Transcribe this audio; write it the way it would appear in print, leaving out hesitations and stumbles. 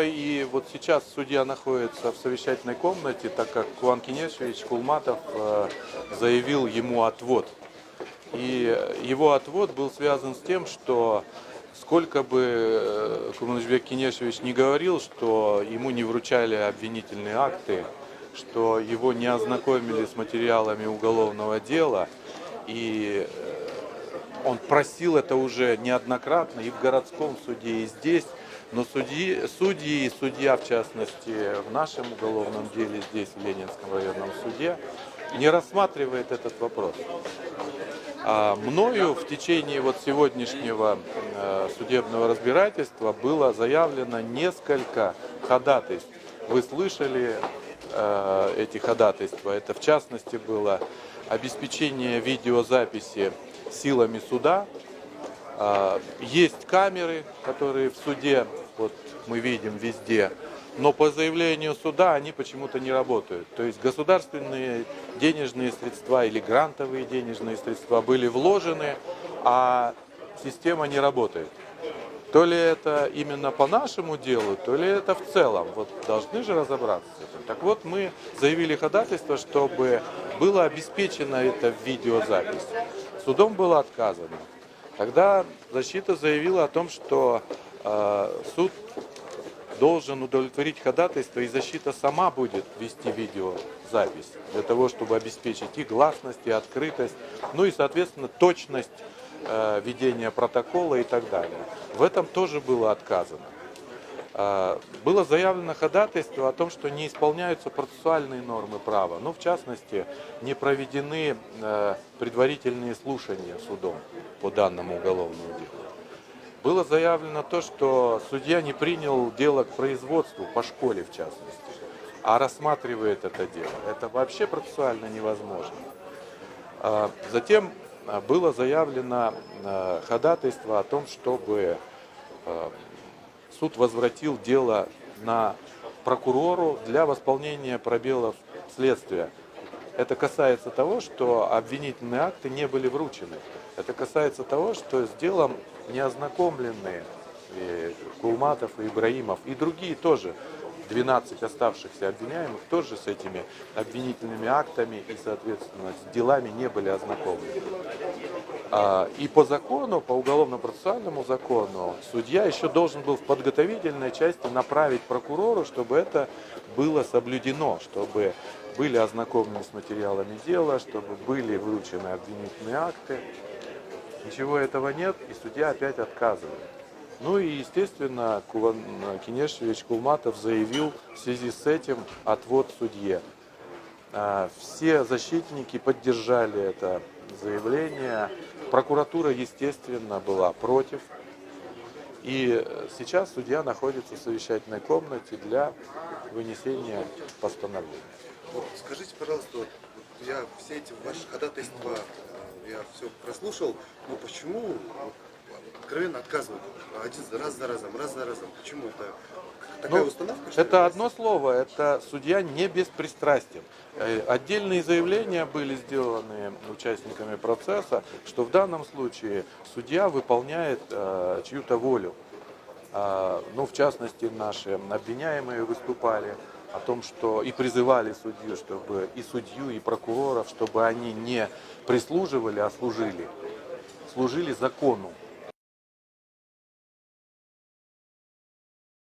ходатайство, и вот сейчас судья находится в совещательной комнате, так как Кулан Кинешевич Кулматов заявил ему отвод. И его отвод был связан с тем, что сколько бы Кулманбек Кинешевич не говорил, что ему не вручали обвинительные акты, что его не ознакомили с материалами уголовного дела, и он просил это уже неоднократно и в городском суде, и здесь, но судьи и судья, в частности, в нашем уголовном деле, здесь, в Ленинском районном суде, не рассматривает этот вопрос. А мною в течение вот сегодняшнего судебного разбирательства было заявлено несколько ходатайств. Вы слышали эти ходатайства? Это в частности было обеспечение видеозаписи силами суда. Есть камеры, которые в суде, вот мы видим везде, но по заявлению суда они почему-то не работают. То есть государственные денежные средства или грантовые денежные средства были вложены, а система не работает. То ли это именно по нашему делу, то ли это в целом. Вот должны же разобраться с этим. Так вот, мы заявили ходатайство, чтобы было обеспечено это в видеозапись. Судом было отказано. Тогда защита заявила о том, что суд должен удовлетворить ходатайство, и защита сама будет вести видеозапись для того, чтобы обеспечить и гласность, и открытость, ну и, соответственно, точность ведения протокола и так далее. В этом тоже было отказано. Было заявлено ходатайство о том, что не исполняются процессуальные нормы права, ну, в частности, не проведены предварительные слушания судом по данному уголовному делу. Было заявлено то, что судья не принял дело к производству, по школе в частности, а рассматривает это дело. Это вообще процессуально невозможно. Затем было заявлено ходатайство о том, чтобы суд возвратил дело на прокурору для восполнения пробелов следствия. Это касается того, что обвинительные акты не были вручены. Это касается того, что с делом не ознакомлены и Кулматов, и Ибраимов, и другие тоже, 12 оставшихся обвиняемых, тоже с этими обвинительными актами и, соответственно, с делами не были ознакомлены. И по закону, по уголовно-процессуальному закону, судья еще должен был в подготовительной части направить прокурору, чтобы это было соблюдено, чтобы были ознакомлены с материалами дела, чтобы были вручены обвинительные акты. Ничего этого нет, и судья опять отказывает. Ну и, естественно, Кулан Кинешевич Кулматов заявил в связи с этим отвод судье. Все защитники поддержали это заявление. Прокуратура, естественно, была против. И сейчас судья находится в совещательной комнате для вынесения постановления. Вот, скажите, пожалуйста, вот, я все эти ваши ходатайства, я все прослушал, но почему откровенно отказывают раз за разом? Почему это такая установка? Это одно слово, это судья не беспристрастен. Отдельные заявления были сделаны участниками процесса, что в данном случае судья выполняет чью-то волю. Ну, в частности, наши обвиняемые выступали о том, что и призывали судью, чтобы и судью, и прокуроров, чтобы они не прислуживали, а служили закону.